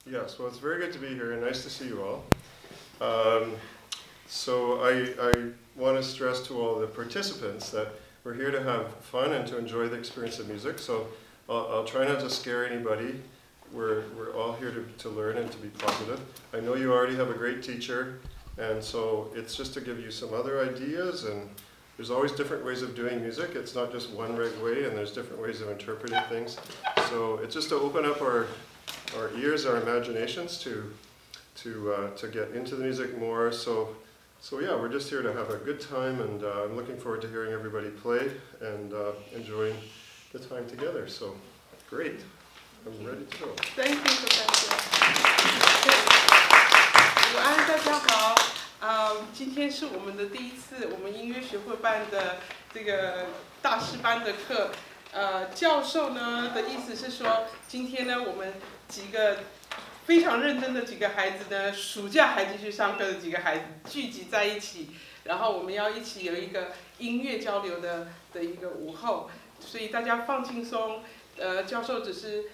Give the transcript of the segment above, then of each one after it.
Yes, well, it's very good to be here and nice to see you all. So I want to stress to all the participants that we're here to have fun and to enjoy the experience of music. So I'll try not to scare anybody. We're all here to learn and to be positive. I know you already have a great teacher, and so it's just to give you some other ideas, and there's always different ways of doing music. It's not just one right way, and there's different ways of interpreting things. So it's just to open up our ears, our imaginations to get into the music more. So yeah, we're just here to have a good time, and I'm looking forward to hearing everybody play and enjoying the time together. So great, I'm ready to go. Thank you, Professor. 午安，大家好。今天是我们的第一次，我们音乐学会办的这个大师班的课。教授呢的意思是说，今天呢我们几个非常认真的几个孩子呢，暑假还继续上课的几个孩子聚集在一起，然后我们要一起有一个音乐交流的一个午后，所以大家放轻松。教授只是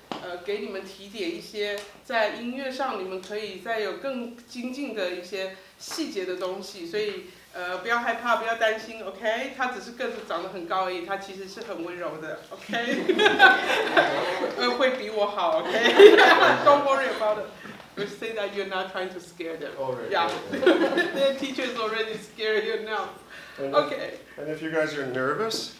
给你们提点一些在音乐上你们可以再有更精进的一些细节的东西，所以不要害怕，不要担心 ，OK？ 他只是个子长得很高而已，他其实是很温柔的 ，OK？ 会比我好 ，OK？Don't worry about it. We say that you're not trying to scare them. Yeah, their teacher is already scared you now. Okay. And if you guys are nervous,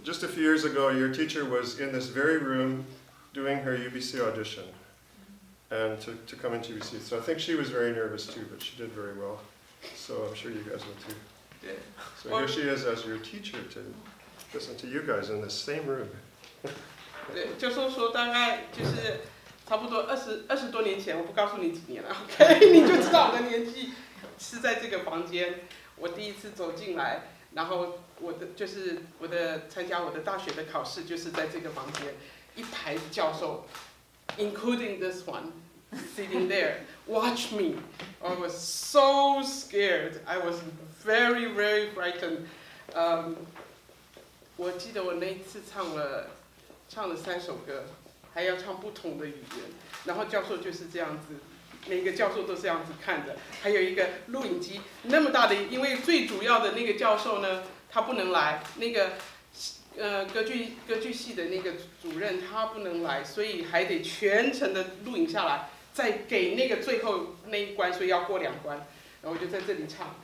just a few years ago, your teacher was in this very room doing her UBC audition, and to come into UBC. So I think she was very nervous too, but she did very well. So I'm sure you guys will too. Yeah. So here she is as your teacher to listen to you guys in the same room. 对，教授说大概就是差不多20多年前，我不告诉你几年了 ，OK？ 你就知道我的年纪是在这个房间，我第一次走进来。然后我的参加我的大学的考试就是在这个房间，一排教授 ，including this one sitting there, watch me. I was so scared. I was very, very frightened. 我记得我那一次唱了3首歌，还要唱不同的语言，然后教授就是这样子。每个教授都是这样子看着，还有一个录影机那么大的，因为最主要的那个教授呢，他不能来，那个歌剧系的那个主任他不能来，所以还得全程的录影下来，再给那个最后那一关，所以要过2关，然后我就在这里唱，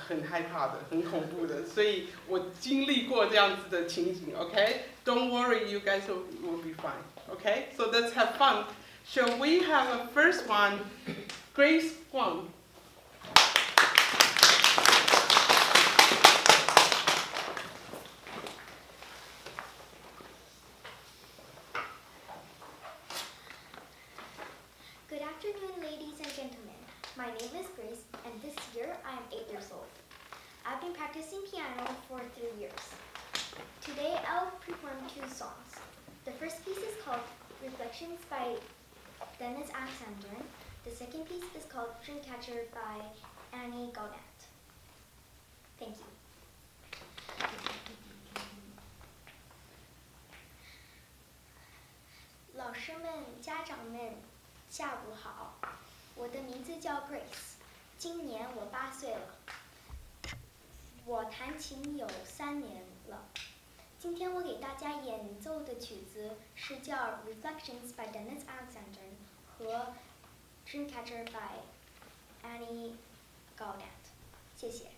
很害怕的，很恐怖的，所以我经历过这样子的情景 ，OK？Don't worry, you guys will be fine, OK? So let's have fun. Shall we have a first one, Grace Guan? Good afternoon, ladies and gentlemen. My name is Grace, and this year I am 8 years old. I've been practicing piano for 3 years. Today I'll perform 2 songs. The first piece is called Reflections by Dennis Alexander. The second piece is called Dreamcatcher by Gaudet. Thank you. 老师们、家长们，下午好。我的名字叫 Grace， 今年我8岁了。我弹琴有3年了。今天我给大家演奏的曲子是叫《Reflections by Dennis Alexander》和《Dreamcatcher by Gaudet》。谢谢。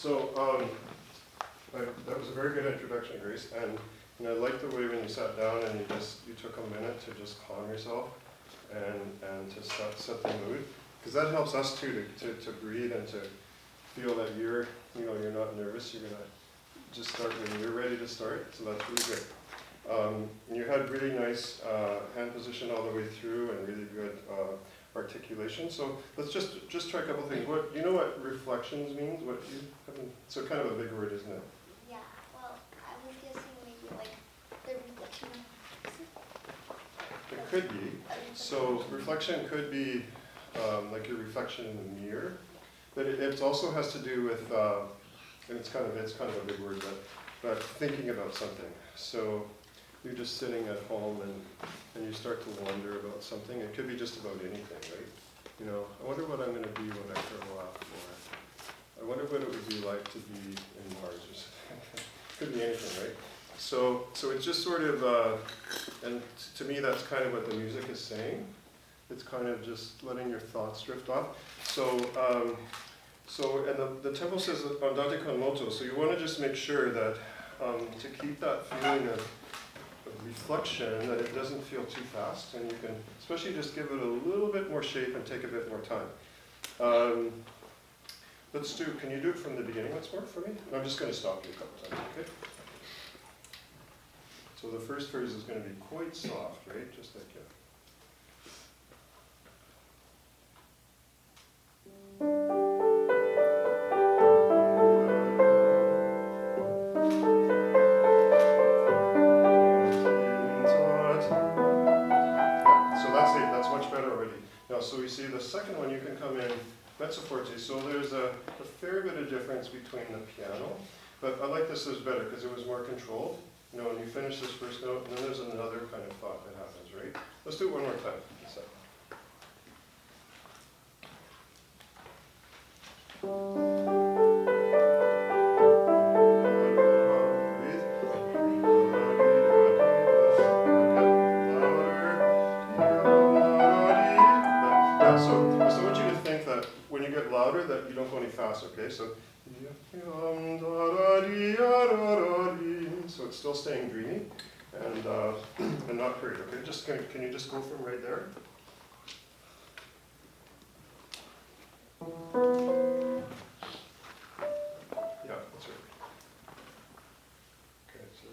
So that was a very good introduction, Grace, and I liked the way when you sat down and you took a minute to just calm yourself and to set the mood, because that helps us too to breathe and to feel that you're not nervous. You're gonna just start when you're ready to start. So that's really good. You had really nice hand position all the way through and really good articulation. So let's just try a couple things. What you know what reflections means? What you haven't, so kind of a big word, isn't it? Yeah, well, I was guessing maybe like the reflection. It could be. So reflection could be like your reflection in the mirror, but it also has to do with, and it's kind of a big word, but thinking about something. So you're just sitting at home and you start to wonder about something. It could be just about anything, right? I wonder what I'm going to be when I grow up, or I wonder what it would be like to be in Mars, or something. Could be anything, right? So it's just sort of, and to me that's kind of what the music is saying. It's kind of just letting your thoughts drift off. And the tempo says andante con moto, so you want to just make sure that to keep that feeling of reflection, that it doesn't feel too fast, and you can especially just give it a little bit more shape and take a bit more time. Can you do it from the beginning once more for me? I'm just going to stop you a couple times, okay? So the first phrase is going to be quite soft, right? Just like that. So that's it. That's much better already. Now, so we see the second one, you can come in mezzo forte. So there's a fair bit of difference between the piano, but I like this as better because it was more controlled. When you finish this first note, and then there's another kind of thought that happens, right? Let's do it one more time. So I want you to think that when you get louder, that you don't go any faster, okay? So it's still staying dreamy and not hurried, okay? Can you just go from right there? Yeah, that's right. Okay, so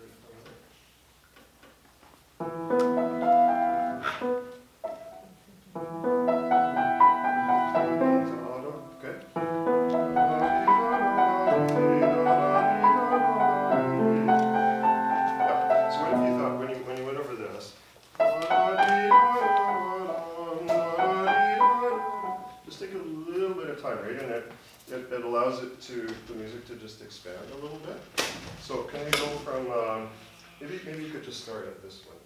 it allows the music to just expand a little bit. So can we go from, maybe you could just start at this one.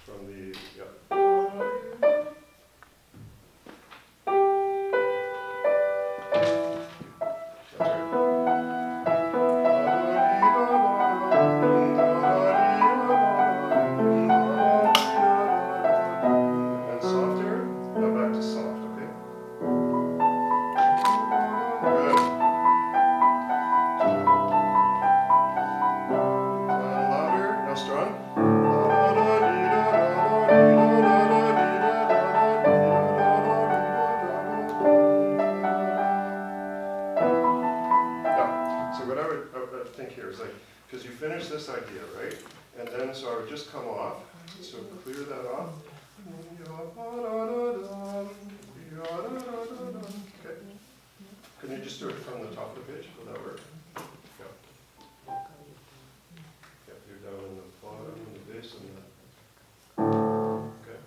From the, yeah. That's right. And softer, now back to soft, okay? Because you finish this idea, right? And then, so I would just come off, so clear that off. Okay. Can you just do it from the top of the page? Will that work? Yeah. Yeah, you're down in the bottom, in the bass, and the... Okay.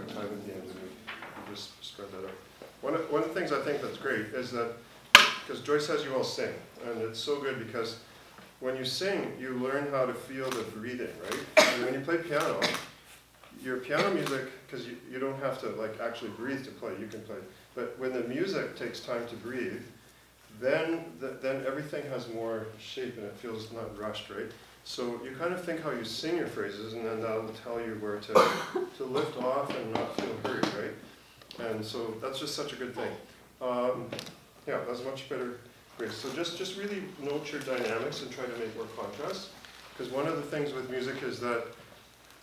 time at the end, and you just spread that out. One of the things I think that's great is that, because Joyce has you all sing, and it's so good because when you sing, you learn how to feel the breathing, right? And when you play piano, your piano music, because you don't have to like actually breathe to play, you can play. But when the music takes time to breathe, then everything has more shape and it feels not rushed, right? So you kind of think how you sing your phrases, and then that'll tell you where to lift off and not feel hurried, right? And so that's just such a good thing. Yeah, that's much better. Great. So just really note your dynamics and try to make more contrast. Because one of the things with music is that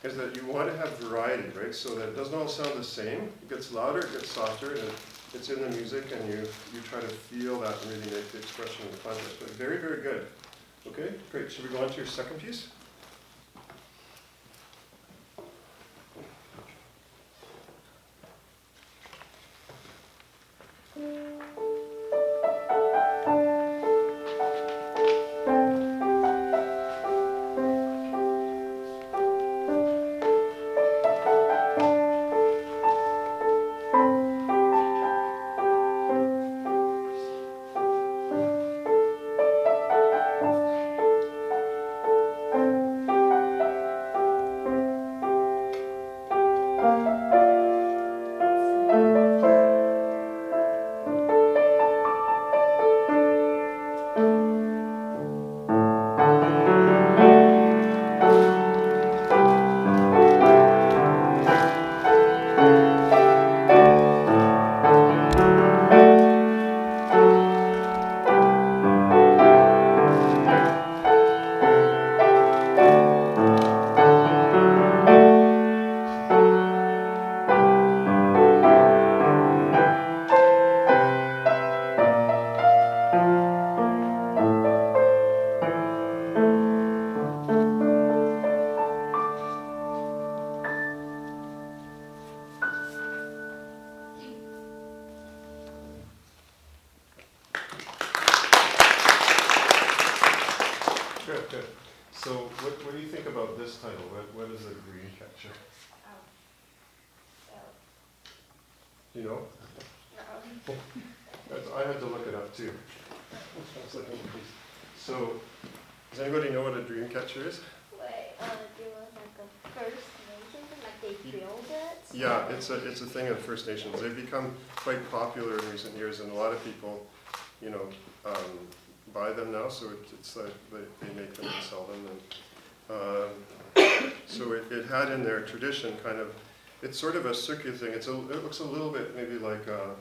you want to have variety, right? So that it doesn't all sound the same. It gets louder, it gets softer, and it's in the music, and you try to feel that and really make the expression of the contrast. But very, very good. Okay, great. Should we go on to your second piece? Good, good. So what do you think about this title? What is a Dreamcatcher? You know? I had to look it up too. So, does anybody know what a Dreamcatcher is? Wait, there was like a First Nation, like they build it? Yeah, it's a thing of First Nations. They've become quite popular in recent years, and a lot of people, buy them now. So it's like they make them and sell them. And so it had in their tradition kind of, it's sort of a circular thing. It looks a little bit maybe like a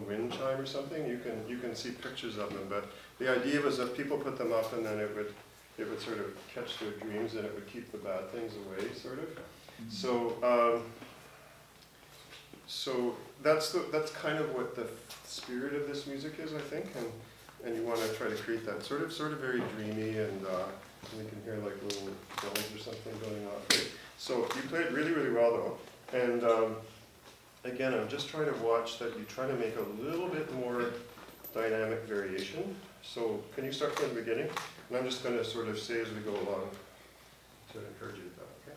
wind chime or something. You can see pictures of them, but the idea was that people put them up, and then it would sort of catch their dreams, and it would keep the bad things away, sort of. So that's kind of what the spirit of this music is, I think, and you want to try to create that sort of very dreamy, and you can hear like little bells or something going off. Right? So you played really, really well though, and again, I'm just trying to watch that you try to make a little bit more dynamic variation. So can you start from the beginning? And I'm just going to sort of say as we go along to encourage you with that, okay?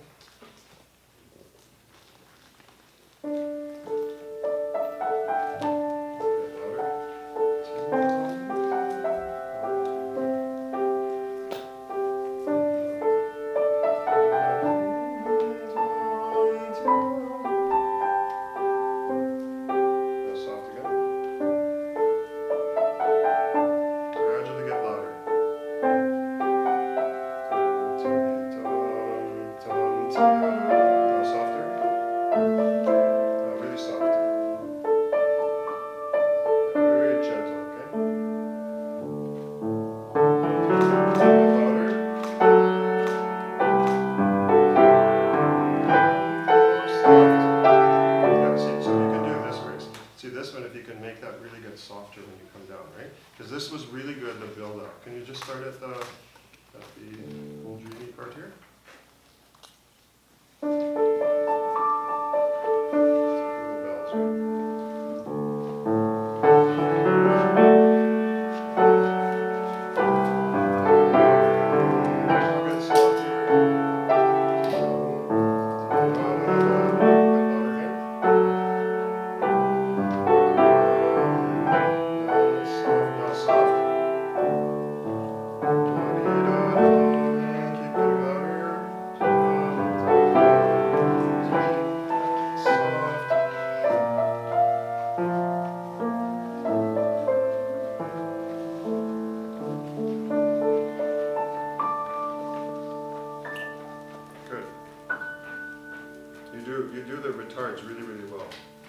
you do the retards really, really well.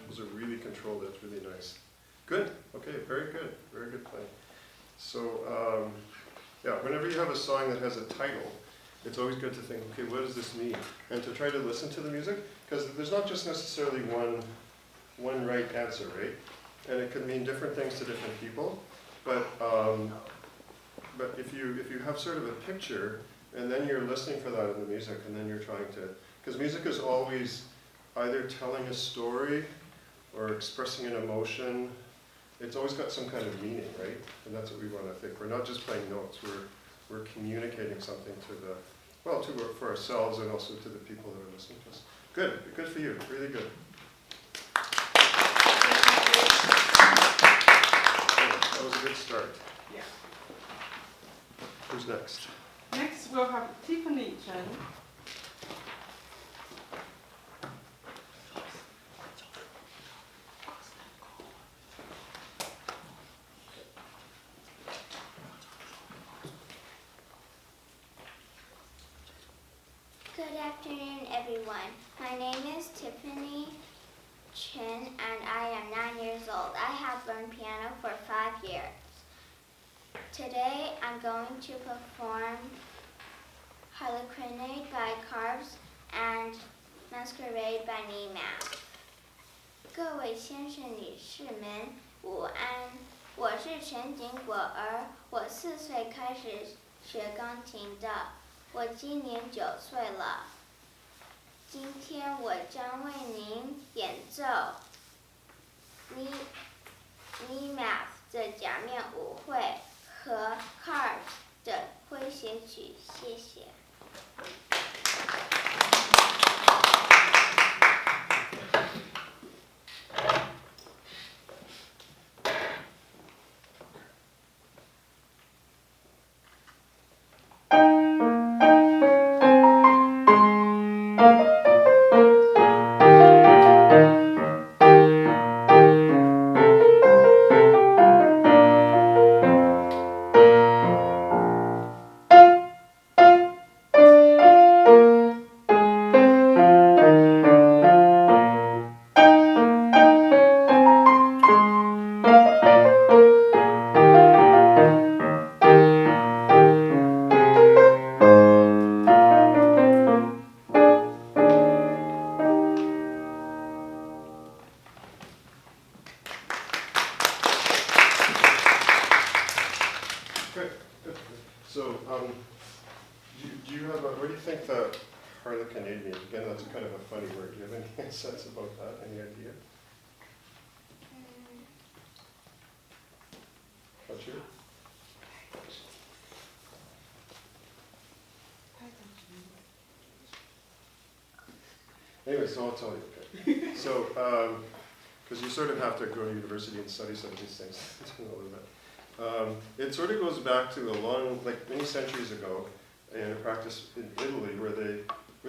Those are really controlled. That's really nice. Good. Okay. Very good. Very good playing. So yeah, whenever you have a song that has a title, it's always good to think, okay, what does this mean? And to try to listen to the music, because there's not just necessarily one right answer, right? And it can mean different things to different people. But if you have sort of a picture, and then you're listening for that in the music, and then you're trying to, because music is always either telling a story or expressing an emotion. It's always got some kind of meaning, right? And that's what we want to think. We're not just playing notes. We're communicating something to the, well, for ourselves and also to the people that are listening to us. Good. Good for you. Really good. That was a good start. Yeah. Who's next? Next, we'll have Tiffany Chen. Good afternoon, everyone. My name is Tiffany Chen, and I am 9 years old. I have learned piano for 5 years. Today, I'm going to perform Harlequinade by Krebs and Masquerade by Niamath. 各位先生、女士们，午安！我是陈景果儿，我4岁开始学钢琴的。我今年9岁了。今天我将为您演奏 Niamath 的假面舞会和 Krebs 的诙谐曲，谢谢。So, do you have what do you think the Harlequinade means? Again, that's kind of a funny word. Do you have any sense about that? Any idea? Not sure? Anyway, so I'll tell you. Okay. So, because you sort of have to go to university and study some of these things to know a little bit. It sort of goes back to a long, like many centuries ago, in a practice in Italy where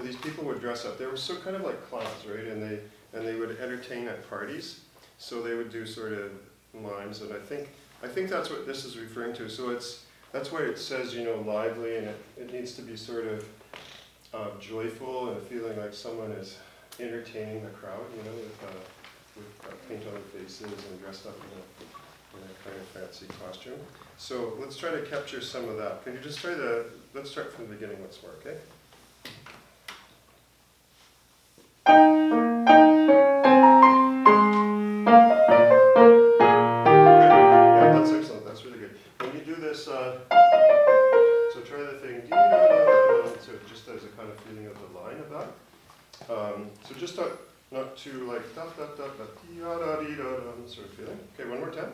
these people would dress up. They were so kind of like clowns, right? And they would entertain at parties. So they would do sort of mimes, and I think that's what this is referring to. So that's why it says, you know, lively, and it needs to be sort of joyful and feeling like someone is entertaining the crowd, you know, with paint on their faces and dressed up in a kind of fancy costume. So let's try to capture some of that. Can you just let's start from the beginning once more, okay? Good. Yeah, that's excellent. That's really good. When you do this, so try the thing, so just as a kind of feeling of the line of that. So just not too like da da da da da da da da sort of feeling. Okay, one more time.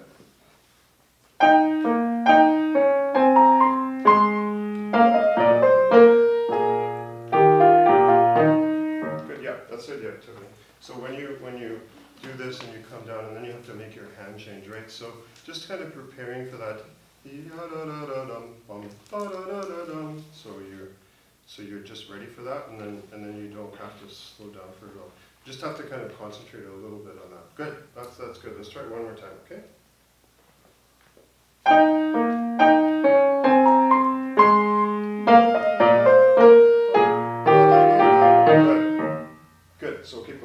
Good, yeah, that's it, yeah, Tiffany. So when you do this and you come down and then you have to make your hand change, right? So just kind of preparing for that. So you're just ready for that, and then you don't have to slow down for it all. Just have to kind of concentrate a little bit on that. Good, that's good. Let's try it one more time, okay? Good. So keep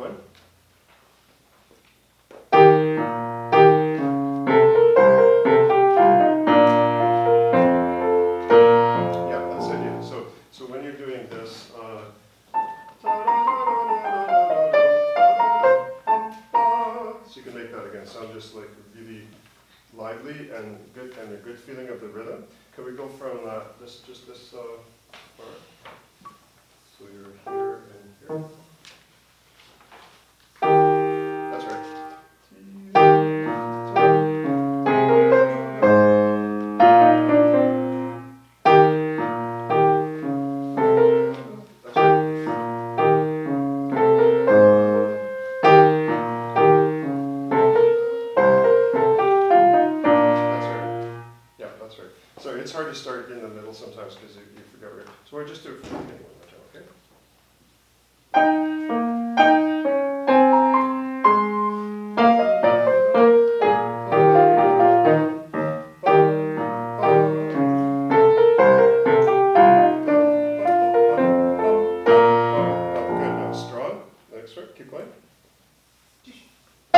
and a good feeling of the rhythm. Can we go from this part? So you're here and here. That's right. It's hard to start in the middle sometimes because you forget where. So we'll just do it from the beginning one more time, okay? Good, now strong. Next one, keep going. Good.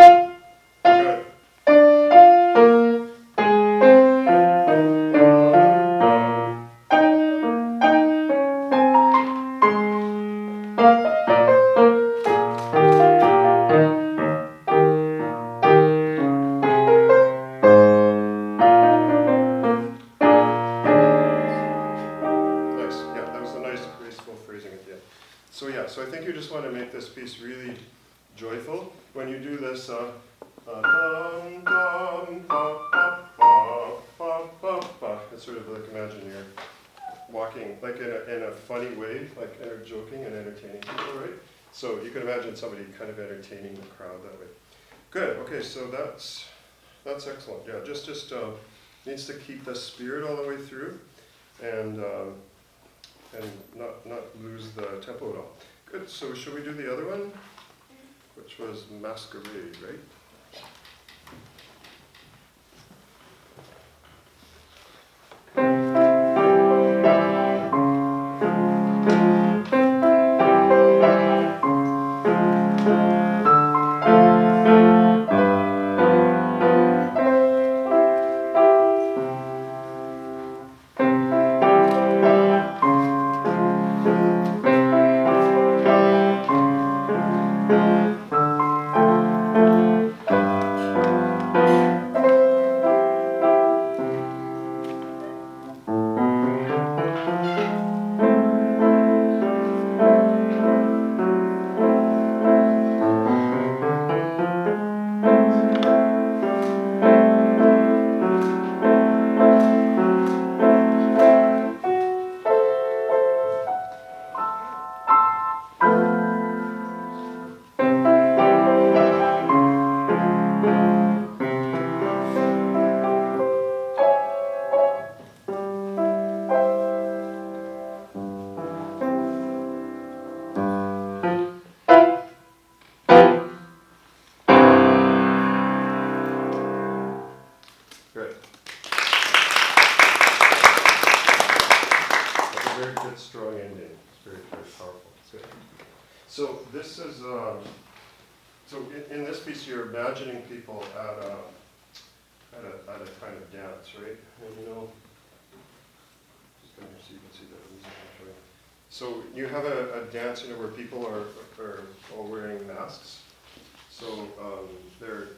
So I think you just want to make this piece really joyful. When you do this, dum, dum, ba, ba, ba, ba, ba. It's sort of like imagine you're walking like in a funny way, like joking and entertaining people, right? So you can imagine somebody kind of entertaining the crowd that way. Good. Okay, so that's excellent. Yeah, just needs to keep the spirit all the way through, and not lose the tempo at all. Good, so should we do the other one? Which was Masquerade, right? So this is, in this piece you're imagining people at a kind of dance, right? And just come here so you can see that. So you have a dance, where people are all wearing masks. So they're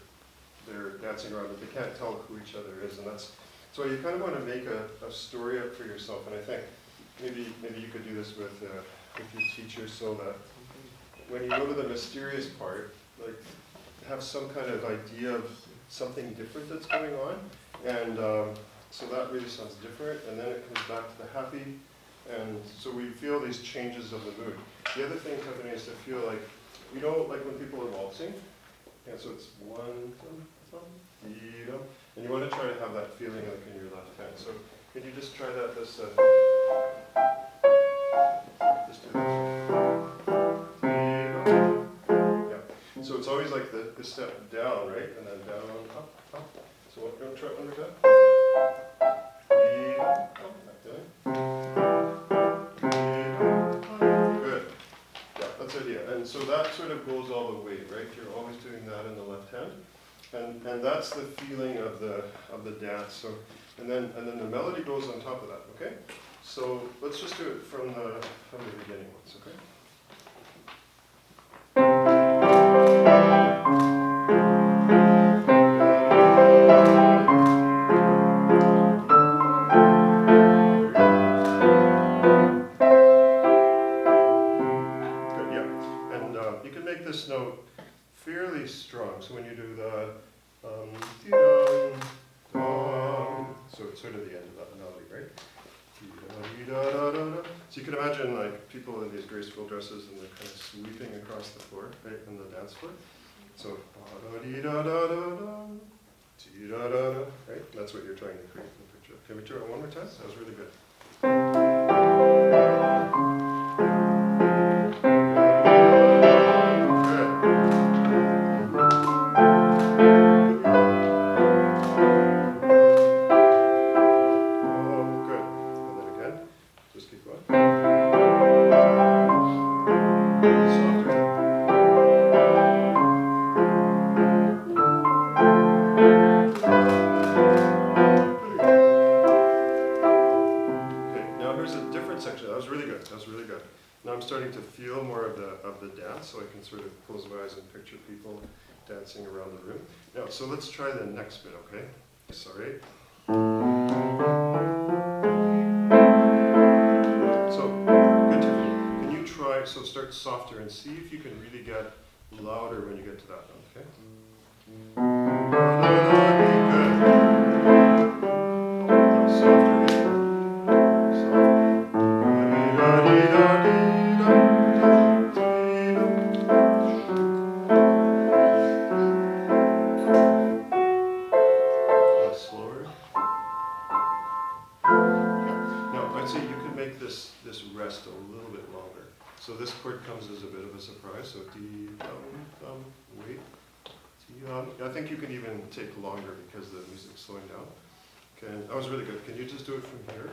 dancing around, but they can't tell who each other is, and so you kind of want to make a story up for yourself. And I think maybe you could do this with your teacher, so that when you go to the mysterious part, like have some kind of idea of something different that's going on, and so that really sounds different, and then it comes back to the happy, and so we feel these changes of the mood. The other thing, Tiffany, is to feel like, like when people are waltzing, and so it's one, and you want to try to have that feeling like in your left hand. So can you just try that? Just do that. So it's always like the step down, right? And then down, up, up. So don't try it one more time. Good. Yeah, that's the idea. And so that sort of goes all the way, right? You're always doing that in the left hand. And that's the feeling of the dance. So and then the melody goes on top of that, okay? So let's just do it from the beginning once, okay? this note fairly strong. So when you do the dee-dum, dum, so it's sort of the end of that melody, right? Dee-da-dee-da-da-da-da. So you can imagine like people in these graceful dresses and they're kind of sweeping across the floor, right, on the dance floor. So da-da-dee-da-da-da-da, dee-da-da-da, right? That's what you're trying to create in the picture. Can we try it one more time? That was really good. So I can sort of close my eyes and picture people dancing around the room. Now, so let's try the next bit, okay? Sorry. So, good, Tiffany. Can you try, so start softer and see if you can really get louder when you get to that note, okay? Good. Now, softer. So this chord comes as a bit of a surprise, so dee, dum, dum, wait, dee, I think you can even take longer because the music's slowing down. Okay, that was really good. Can you just do it from here?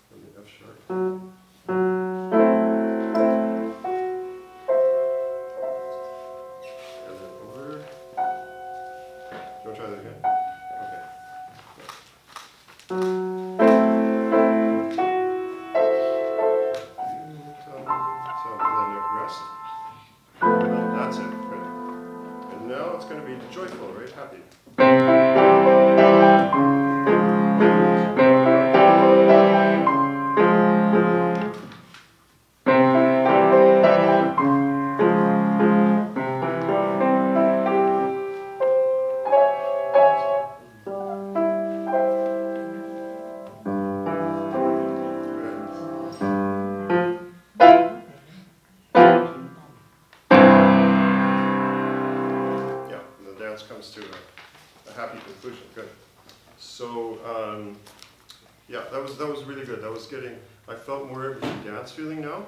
From the F sharp. And then over. Do you want to try that again? Okay. That's it, right? And now it's going to be joyful, right? Happy. Comes to a happy conclusion. Good. So yeah, that was really good. That was getting. I felt more of the dance feeling now.